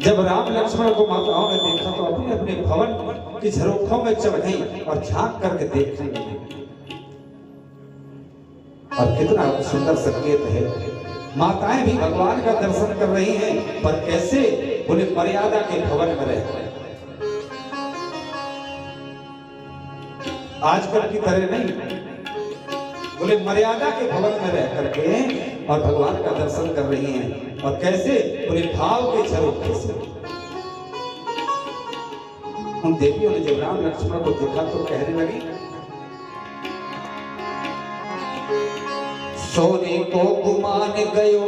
जब राम लक्ष्मण को माताओं ने देखा तो अपने अपने भवन की झरोखों में चढ़ गई और झांक करके देखने लगी। और कितना सुंदर संकेत है, माताएं भी भगवान का दर्शन कर रही हैं, पर कैसे? बोले मर्यादा के भवन में रह, आजकल की तरह नहीं, बोले मर्यादा के भवन में रह करके और भगवान का दर्शन कर रही हैं। और कैसे? बोले भाव के झरोखे से। उन देवियों ने जब राम लक्ष्मण को देखा तो कहने लगी, सोने को गुमान गयो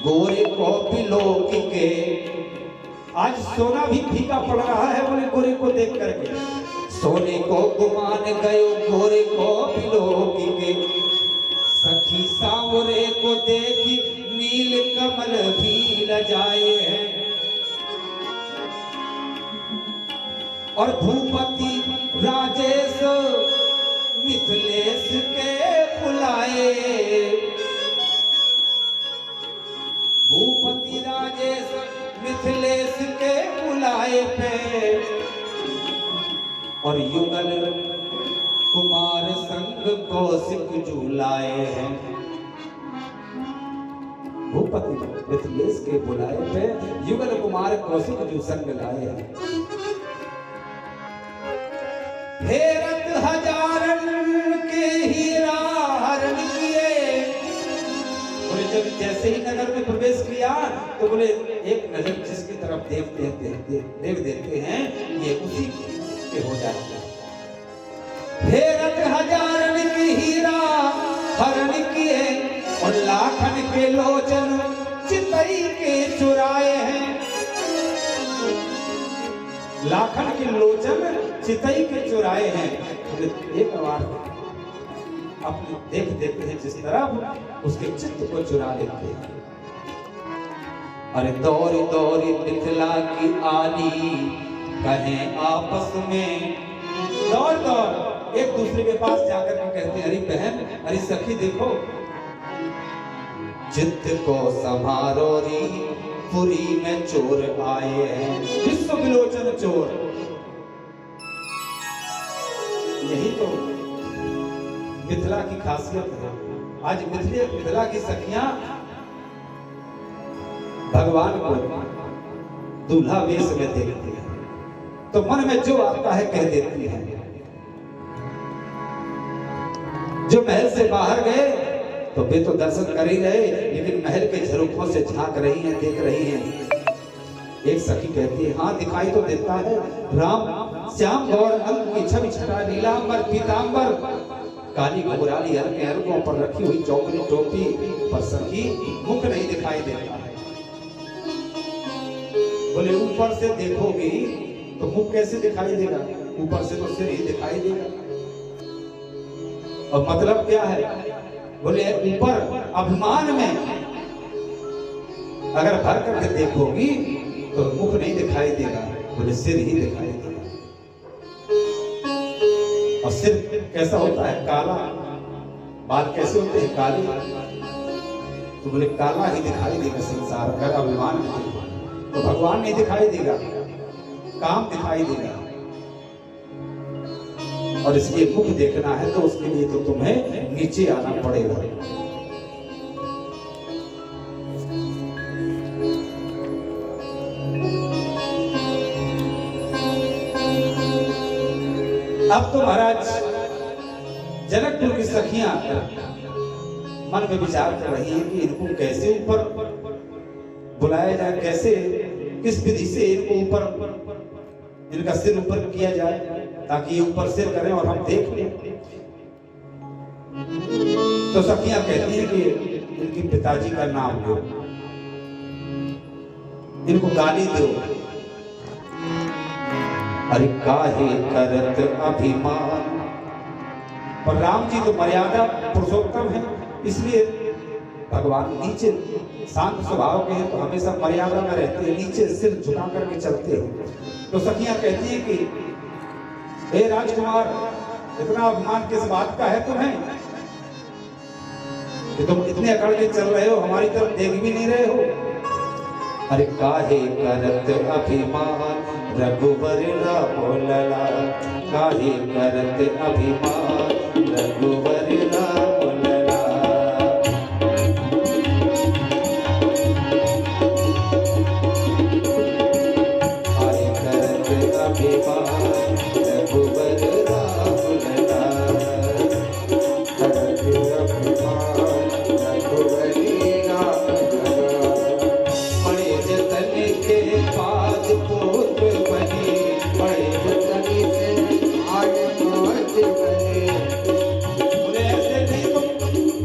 गोरे को बिलोक के। आज सोना भी फीका पड़ रहा है, बोले गोरे को देख करके। सोने को गुमान गयो गोरे को बिलोक के, सखी सांवरे को देखी नील कमल भी लजाए हैं। और भूपति राजेश मिथिलेश के बुलाए, भूपति राजेश मिथिलेश के बुलाए पे। और युगल कुमार संग कौशिक झूलाए हैं। भूपति मिथिलेश के बुलाए पे युगल कुमार कौशिक जो संग लाए हैं। फेरत हजारन के हीरा हरण किए। बोले जब जैसे ही नगर में प्रवेश किया तो बोले एक नजर जिसकी तरफ देख देते हैं ये उसी के हो जाते हैं। फेरत हजारन की हीरा हरण किए और लाखन के लोचन चितई के चुराए हैं। लाखन के लोचन चितई के चुराए हैं। एक बार अपने देख देते हैं जिस तरफ उसके चित्त को चुरा लेते हैं। अरे दौरी दौरी मिथिला की आली कहें आपस में, दौड़ दौड़ एक दूसरे के पास जाकर के कहते हैं, अरे बहन, अरे सखी देखो, चित्त को संभारो री पुरी में चोर आए हैं। विश्व विलोचन चोर। यही तो मिथिला की खासियत है। आज मिथिला की सखियां भगवान को दूल्हा वेश में देखती है तो मन में जो आता है कह देती है। जो महल से बाहर गए तो वे तो दर्शन कर ही रहे, लेकिन महल के झरोखों से झांक रही हैं, देख रही हैं। एक सखी कहती है, हाँ दिखाई तो देता है, राम श्याम गौर अंग की छवि छटा नीलांबर पीतांबर, काली घुघराली हल्के हल्कों पर रखी हुई चौकरी टोपी पर सखी मुख नहीं दिखाई देता है। बोले ऊपर से देखोगी तो मुख कैसे दिखाई देगा? ऊपर से तो सिर ही दिखाई देगा। और मतलब क्या है? बोले ऊपर अभिमान में अगर भर करके देखोगी तो मुख नहीं दिखाई देगा, बोले सिर ही दिखाई देगा। और सिर कैसा होता है? काला। बाल कैसे होते हैं? काले। तो बोले काला ही दिखाई देगा संसार। अगर अभिमान में देखो तो भगवान नहीं दिखाई देगा, काम दिखाई देगा। और इसलिए मुख देखना है तो उसके लिए तो तुम्हें नीचे आना पड़ेगा। अब तो महाराज जनकपुर की सखियां मन में विचार कर रही हैं कि इनको कैसे ऊपर बुलाया जाए, कैसे किस विधि से इनको ऊपर, इनका सिर ऊपर किया जाए ताकि ये ऊपर सिर करें और हम देख लें। तो सखियां कहती हैं कि इनके पिताजी का नाम लो, इनको गाली दो। अरे काहे करत अभिमान। पर राम जी तो मर्यादा पुरुषोत्तम है, इसलिए भगवान नीचे शांत स्वभाव के हैं तो हमेशा मर्यादा में रहते हैं, नीचे सिर झुका करके चलते हैं। तो सखियां कहती हैं कि हे राजकुमार, इतना अभिमान किस बात का है तुम्हें कि तुम इतने अकड़ के चल रहे हो, हमारी तरफ देख भी नहीं रहे हो। अरे काहे करत अभिमान रघुवर राम लला, काहे करत अभिमान रघुवर राम लला। काहे करत अभिमान रघुवर राम लला, करत अभिमान रघुवर राम लला। बड़े जतन के बाद पुत्र बने, बड़े जतन से आज पुत्र बने। बोले ऐसे नहीं तुम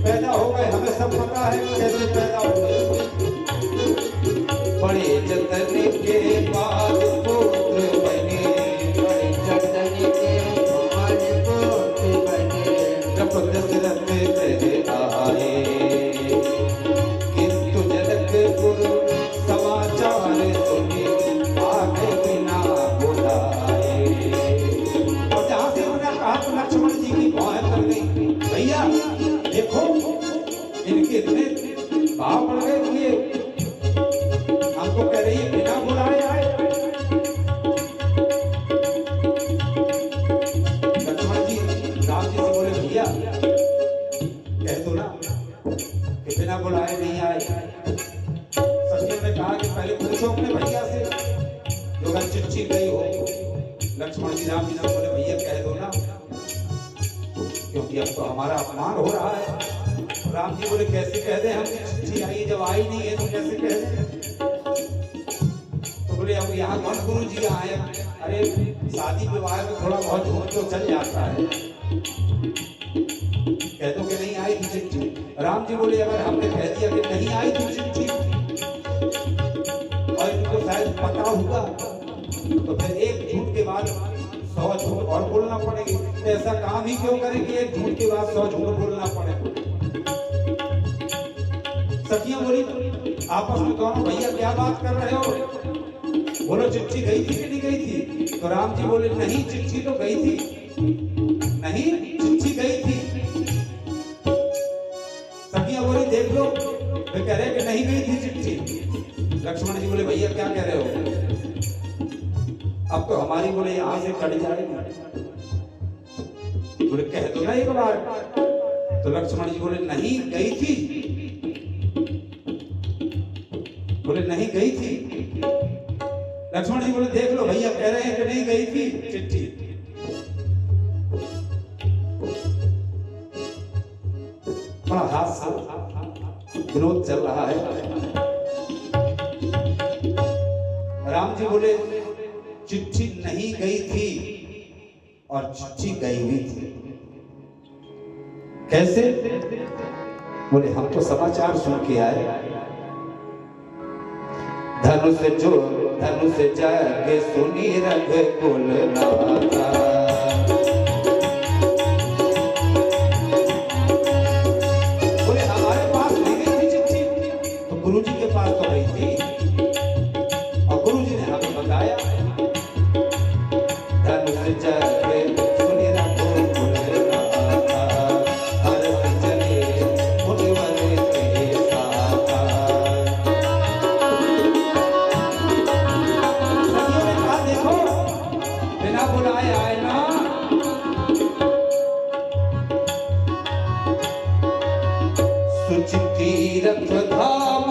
पैदा हो गए, हमें सब पता है कैसे पैदा हो गए। बड़े जतन के बाद पुत्र बने, बड़े जतन के बाद पुत्र बने। जब दशरथ चले आए किंतु जनकपुर समाचार सुने, आगे बिना बुलाए। और जहां से उन्होंने कहा तो लक्ष्मण जी की भौहें कर गई, भैया देखो इनके इतने भाव पड़ गए कि ये हमको कह रही है बिना बुलाए आए। लक्ष्मण जी राम जी से बोले भैया कह दो ना कि बिना बुलाए नहीं आए। सखियों ने कहा कि पहले पूछो अपने भैया से जो अगर चिट्ठी गई हो। लक्ष्मण जी राम जी से बोले भैया कह दो ना, क्योंकि अब तो हमारा अपमान हो रहा है। राम जी बोले कैसे कह दे, हम चिट्ठी आई जब आई नहीं है तो कैसे कह दे। तो बोले अब यहाँ कौन गुरु जी आए, अरे शादी विवाह में थोड़ा बहुत झूठ तो चल जाता है, कह दो कि नहीं आई थी चिट्ठी। राम जी बोले अगर हमने कह दिया कि नहीं आई थी चिट्ठी और इनको शायद पता होगा तो फिर एक झूठ के बाद 100 झूठ और बोलना पड़ेगी। तो ऐसा काम ही क्यों करें कि एक झूठ के बाद 100 झूठ बोलना पड़े। सखियां बोली आपस में दोनों भैया क्या बात कर रहे हो, बोलो चिट्ठी गई थी कि नहीं गई थी। तो राम जी बोले नहीं चिट्ठी तो गई थी, नहीं चिट्ठी गई थी। सखियां बोली देख लो, वे कह रहे कि नहीं गई थी चिट्ठी। लक्ष्मण जी बोले भैया क्या कह रहे हो, अब तो हमारी बोले यहां से कट जाएगी। बोले कह दो ना एक बार। तो लक्ष्मण जी बोले नहीं गई थी, बोले नहीं गई थी। लक्ष्मण जी बोले देख लो भैया कह रहे हैं कि नहीं गई थी चिट्ठी। बड़ा हास्य विनोद चल रहा है। राम जी बोले चिट्ठी नहीं गई थी और चिट्ठी गई हुई थी। कैसे? बोले हम तो समाचार सुन के आए, धनुष जाके सुनी रघुकुल नाथा। बोले हमारे पास नहीं गई थी चिट्ठी, तो गुरु जी के पास तो गई थी और गुरु जी ने हमें बताया धनुष जाके सुनी रघुकुल नाथा, हरष चले मुनिवर के साथा। बिना बुलाए आए ना, सुच तीरथ धाम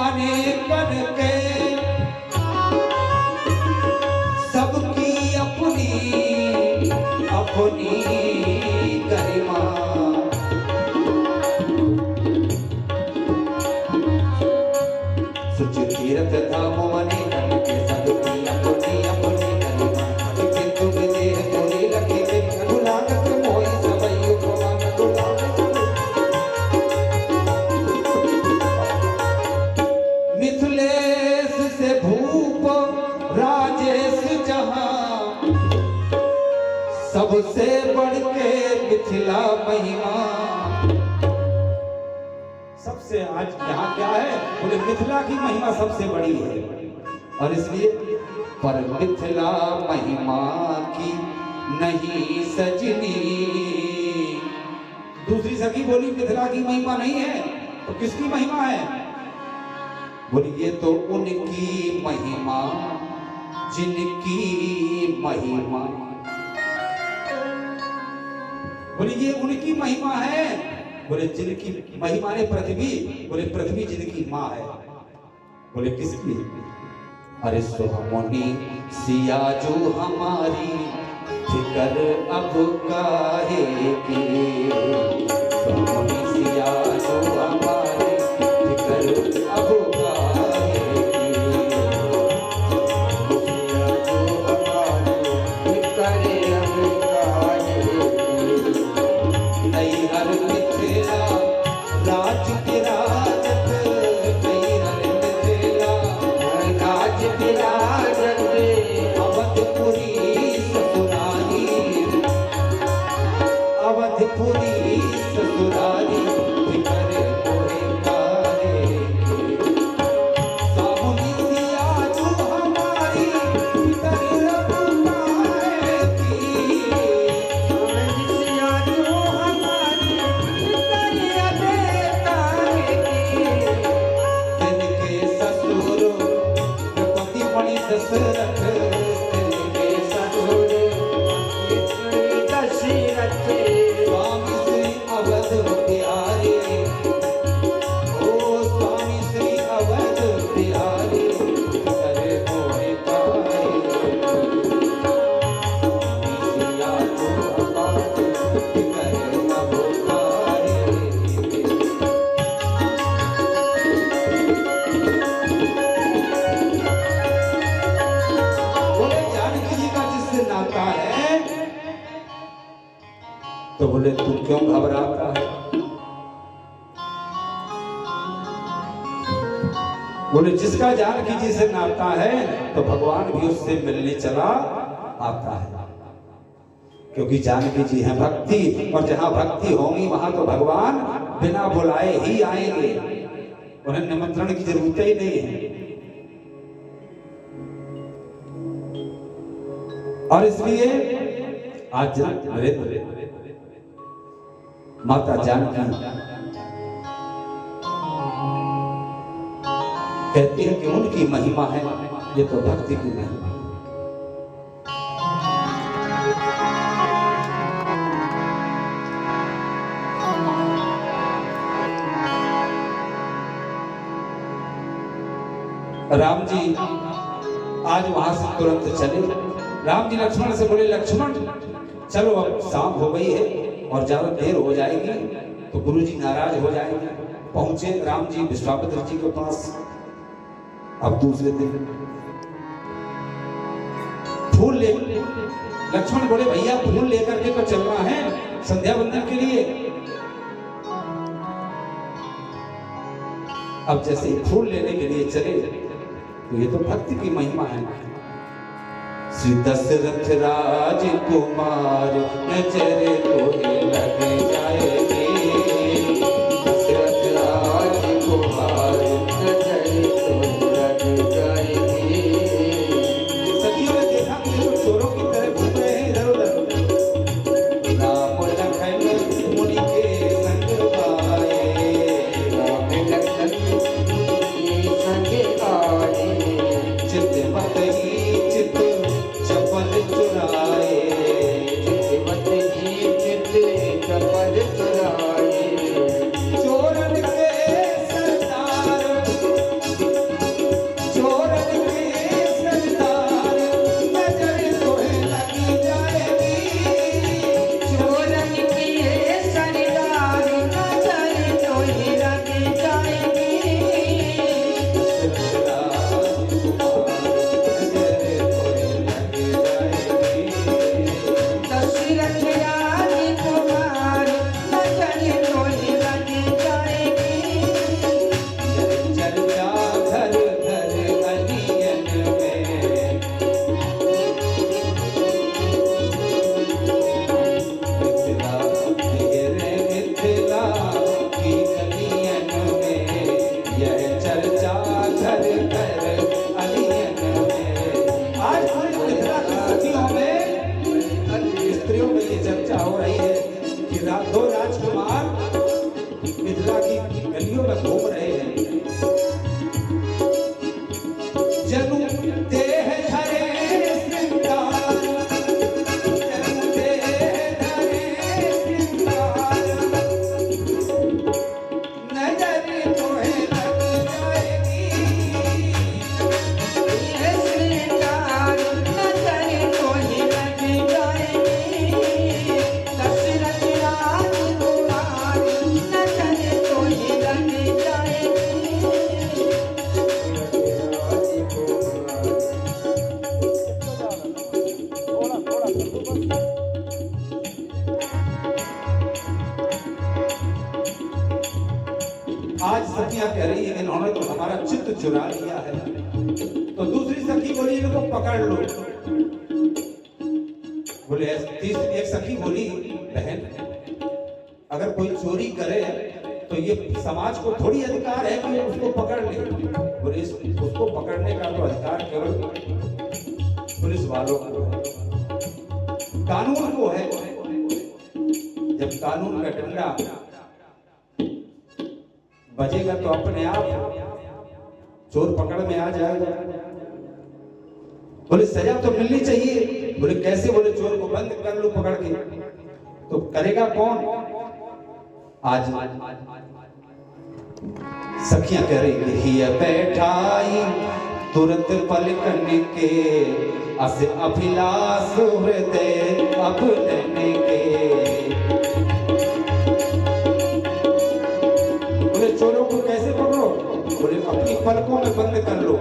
अनेकन के, सबकी अपनी अपनी गरिमा। सुच तीरथ धाम अनेकन के, सबकी अपनी अपनी गरिमा। मिथिलेश से भूप राजेश जहां, सबसे बढ़ के मिथिला महिमा। सबसे आज यहाँ क्या है, बोले मिथिला की महिमा सबसे बड़ी है और इसलिए पर मिथिला महिमा की नहीं सजनी। दूसरी सखी बोली मिथिला की महिमा नहीं है तो किसकी महिमा है? बोले ये तो उनकी महिमा जिनकी महिमा, बोले ये उनकी महिमा है। बोले जिनकी महिमा ने पृथ्वी, बोले पृथ्वी जिनकी माँ है। बोले किसकी? अरे सोहमुनि सिया जो हमारी फिकर अब काहे की, सोहमुनि सिया जो हमारी फिकर अब काहे की, सिया जो हमारी फिकर अब काहे की। नैहर मिथिला राज विराजत, नैहर मिथिला राज विराजत, अवधपुरी ससुरारी, अवधपुरी ससुरारी फिकर मोहे काहे की, सामुनि सिया जो हमारी फिकर अब काहे की, सामुनि सिया जो हमारी फिकर अब काहे की। तिनके ससुर द्रौपदी मणि दशरथ, तिनके ससुर दशरथ, स्वामी श्री अवध बिहारी, ओ स्वामी श्री अवध बिहारी फिकर मोहे काहे की, सिया जो हमारी फिकर अब काहे की। बोले जानकी जी का जिससे नाता है, तो बोले तू क्यों घबराता है? बोले जिसका जानकी जी से नाता है तो भगवान भी उससे मिलने चला आता है, क्योंकि जानकी जी हैं भक्ति, और जहां भक्ति होगी वहां तो भगवान बिना बुलाए ही आएंगे, उन्हें निमंत्रण की जरूरत ही नहीं है। और इसलिए आज नरेंद्र माता जानकी कहती है कि उनकी महिमा है, ये तो भक्ति की महिमा। राम जी आज वहां से तुरंत चले। राम जी लक्ष्मण से बोले, लक्ष्मण चलो अब शाम हो गई है और ज्यादा देर हो जाएगी तो गुरु जी नाराज हो जाएंगे। पहुंचे राम जी विश्वामित्र जी के पास। अब दूसरे दिन फूल ले, लक्ष्मण बोले भैया फूल लेकर के तो चलना है संध्या वंदन के लिए। अब जैसे ही फूल लेने के लिए चले तो ये तो भक्ति की महिमा है। श्री दशरथ राजकुमार नजर तोहे लग जाएगी, दशरथ राजकुमार नजर तोहे लग जाएगी। सखियों ने देखा कि वो चोरों की तरह घूम रहे हैं इधर उधर। राम लखन मुनि के संग आए, राम लखन मुनि के संग आए, चित मत ही चित चपल चुराए, चित मत ही चित चपल चुराए। चुरा लिया है। तो दूसरी सखी बोली इनको पकड़ लो। बोले तीसरी एक सखी बोली बहन अगर कोई चोरी करे तो ये समाज को थोड़ी अधिकार है कि उसको पकड़ ले। बोले उसको पकड़ने का तो अधिकार केवल पुलिस वालों को है, कानून को है। जब कानून का डंडा बजेगा तो अपने आप चोर पकड़ में आ जाएगा। बोले सजा तो मिलनी चाहिए। बोले कैसे? बोले चोर को बंद कर लो पकड़ के। तो करेगा कौन? आज सखियां कह रही ही बैठाई तुरंत पलकन के अस अभिलाष हृदय अपने के। बोले चोरों को कैसे पकड़ो? बोले अपनी पलकों में बंद कर लो।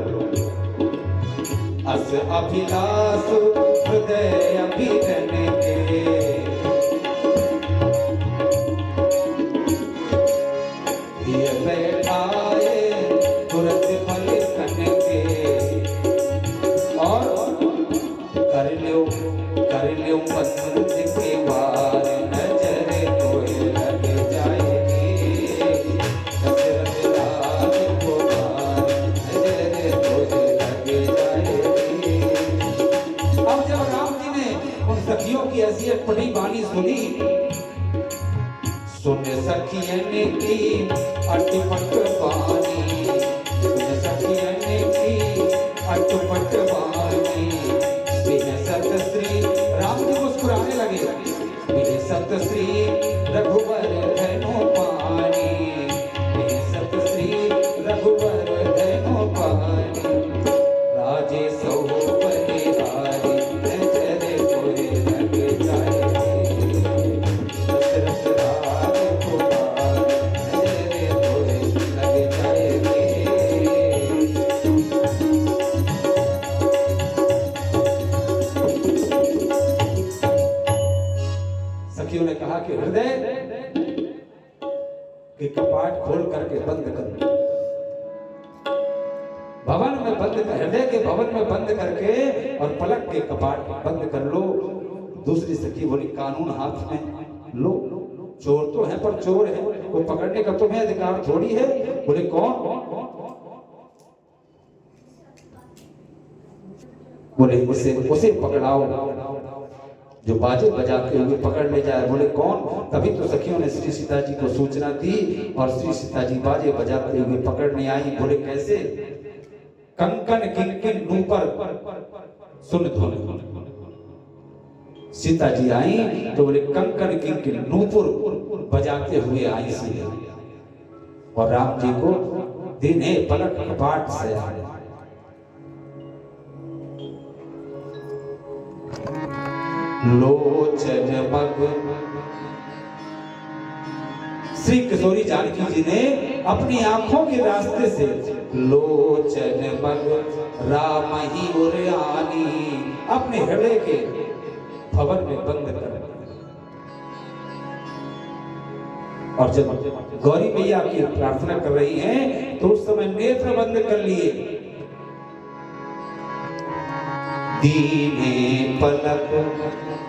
अस अभिलाष हृदय अपने के बैठाए तुरंत पलकन के और कर लो बंद के वार नजर कोई लग जाएगी। दशरथ राज को वार नजर कोई लग जाएगी। अब जब राम जी ने उन सखियों की हैसियत पढ़ी वाणी सुनी, सुन सखियन की अटपट वाणी, सुन सखियन की अटपट वाणी। बिहसत श्री राम जी मुस्कुराने लगे। बिहसत श्री रघुवर धनु पानी, बिहसत श्री रघुवर धनु पानी। राजे सौ परिवारी नजर कोई लग जाएगी। दशरथ राज को वार नजर कोई लग जाएगी। सखियों ने कहा कि हृदय के कपाट खोल करके बंद कर, भवन में बंद कर, हृदय के भवन में बंद करके और पलक के कपाट बंद कर लो। दूसरी सखी बोली कानून हाथ में लो। चोर तो है पर चोर है, वो पकड़ने का तुम्हें अधिकार थोड़ी है। बोले कौन? बोले उसे पकड़ाओ जो बाजे बजाते हुए पकड़ ले जाए। बोले कौन? तभी तो सखियों ने श्री सीता जी को सूचना दी और श्री सीता जी बाजे बजाते हुए पकड़ने आई। बोले कैसे? कंकन किंकिन नूपर सुन धुन। सीता जी आई तो बोले कंकन किंकिन नूपुर बजाते हुए आई सीता, और राम जी को दिने पलक कपाट से आए। लोचन मग श्री किशोरी जानकी जी ने अपनी आंखों के रास्ते से लोचन मग राम ही उरयानी अपने हृदय के भवन में बंद कर। और जब गौरी मैया की प्रार्थना कर रही हैं तो उस समय नेत्र बंद कर लिए। दीने पलक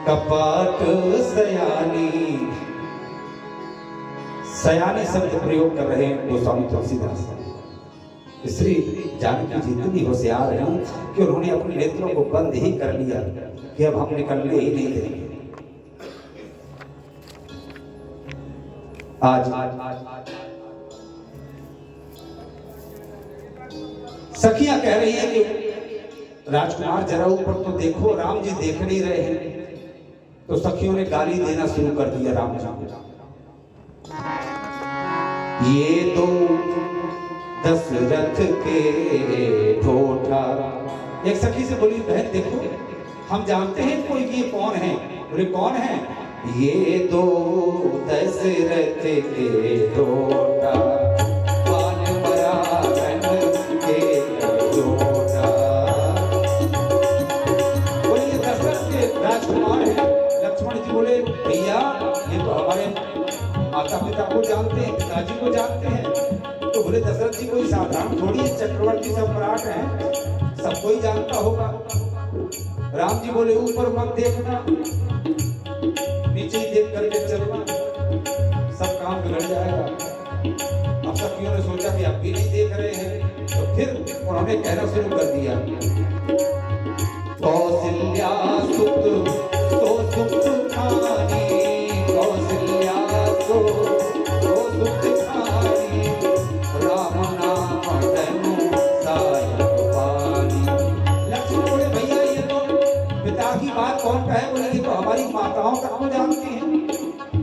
कपाट सयानी, सयानी शब्द प्रयोग कर रहे हैं गोस्वामी तुलसीदास। श्री जानकी जी इतनी होशियार हैं कि उन्होंने अपने नेत्रों को बंद ही कर लिया कि अब हम निकलने ही नहीं देंगे। आज सखियां कह रही हैं कि राजकुमार जरा ऊपर तो देखो, राम जी देख नहीं रहे हैं। तो सखियों ने गाली देना शुरू कर दिया राम जी। ये दो दशरथ के ठोठा। एक सखी से बोली बहन देखो हम जानते हैं कोई ये कौन है। बोले कौन है? ये दो दशरथ के ठोठा, राजकुमार है। लक्ष्मण जी बोले भैया ये तो हमारे माता पिता को जानते हैं, पिताजी को जानते हैं। तो बोले बोले दशरथ जी कोई साधारण थोड़ी चक्रवर्ती सम्राट है, सब कोई जानता होगा। राम जी बोले ऊपर मत देखना, नीचे ही देख करके चलना, सब काम बिगड़ जाएगा। अब सखियों ने सोचा कि अब भी नहीं देख रहे हैं, तो फिर उन्होंने कहना शुरू कर दिया, कौशल्या सुत तो सुख खानी, कौशल्या सो सुख खानी, राम नाम तनु सायक पानी। लक्ष्मण बोले भैया ये तो पिता की बात कौन कहे, बोले ये तो हमारी माताओं तक को जानती हैं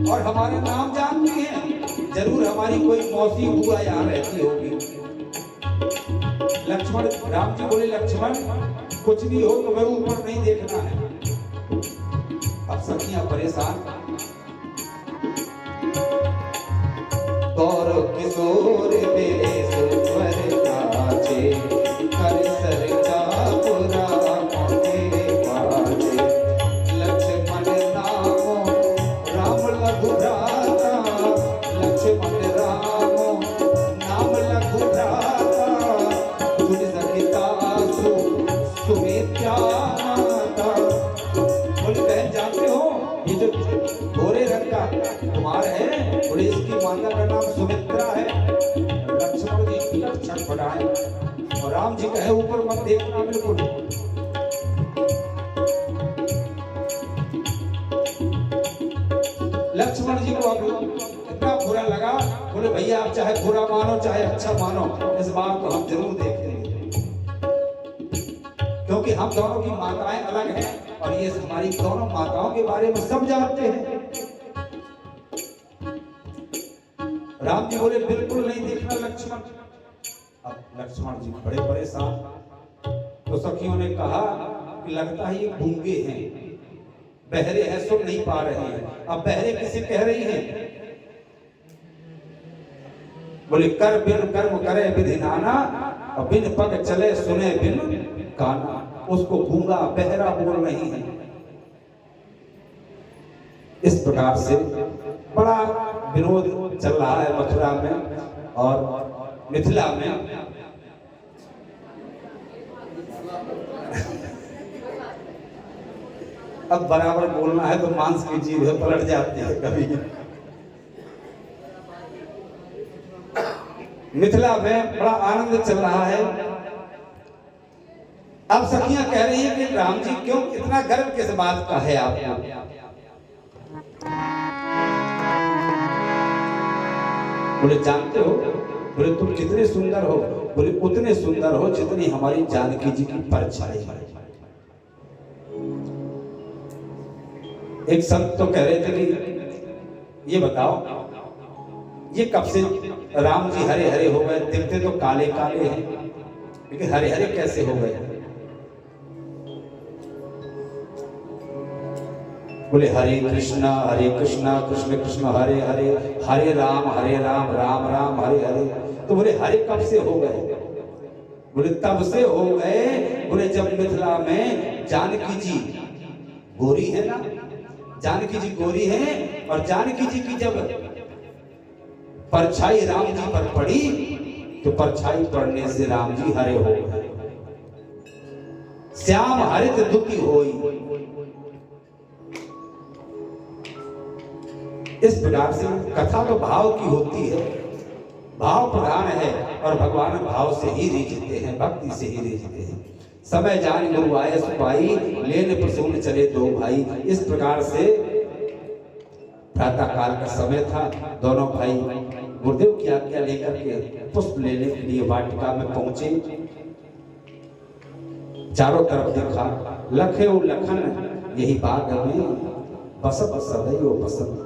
और हमारा नाम जानती हैं, जरूर हमारी कोई मौसी बुआ यहाँ रहती होगी। लक्ष्मण राम जी बोले लक्ष्मण कुछ भी हो तो मैं ऊपर नहीं देखना है। अब सखियां परेशान, गौर किशोर बेस वर काचे, कर सरजा पुरा मोटे पाचे, लक्ष्मण नामो राम लघु भ्राता, लक्ष्मण रामो नाम लघु भ्राता, सुन सखिता सुमित्रा माता। बोले बहन जानते हो ये जो गोरे रंग का कुमार है, बोले इसकी माता का नाम सुमित्रा है। लक्ष्मण जी छटपटाए और राम जी कहे ऊपर मत देखना बिल्कुल। लक्ष्मण जी को अब इतना बुरा लगा, बोले भैया आप चाहे बुरा मानो चाहे अच्छा मानो, इस बार तो हम जरूर देखेंगे, क्योंकि हम दोनों की माताएं अलग हैं और ये हमारी दोनों माताओं के बारे में सब जानते हैं। राम जी बोले बिल्कुल नहीं देखना लक्ष्मण। अब लक्ष्मण जी बड़े परेशान, तो सखियों ने कहा कि लगता है ये गूंगे हैं, बहरे हैं, सुन नहीं पा रहे हैं। अब बहरे किसे कह रही हैं? बोले कर बिन कर्म करे विधि नाना, और बिन पग चले सुने बिन काना। उसको गूंगा बहरा बोल रही है। इस प्रकार से बड़ा विरोध चल रहा है मथुरा में और मिथिला में। अब बराबर बोलना है तो मांस की जीभ है, पलट जाती है कभी। मिथिला में बड़ा आनंद चल रहा है। अब सखियां कह रही हैं कि राम जी क्यों इतना गर्व किस बात का है आपको? बोले जानते हो, बोले तुम कितने सुंदर हो, बोले उतने सुंदर हो जितनी हमारी जानकी जी की परछाई है। एक संत तो कह रहे थे कि ये बताओ ये कब से राम जी हरे हरे हो गए, दिखते तो काले काले हैं लेकिन हरे हरे कैसे हो गए? बोले हरे कृष्णा कृष्ण कृष्ण हरे हरे, हरे राम राम राम हरे हरे। तो बोले हरे कब से हो गए? बोले तब से हो गए, बोले जब मिथिला में जानकी जी गोरी है ना, जानकी जी गोरी है और जानकी जी की जब परछाई राम जी पर पड़ी तो परछाई पड़ने से राम जी हरे हो गए। श्याम हरित दुखी होई। इस प्रकार से कथा तो भाव की होती है, भाव प्रधान है और भगवान भाव से ही रीझते हैं, भक्ति से ही रीझते हैं। समय जान गुरु आए सुपाई, लेन प्रसून चले दो भाई। इस प्रकार से प्रातः काल का समय था, दोनों भाई गुरुदेव की आज्ञा लेकर के पुष्प लेने के लिए वाटिका में पहुंचे। चारों तरफ देखा, लखे लखन यही बाग में बसत सदैव बसत।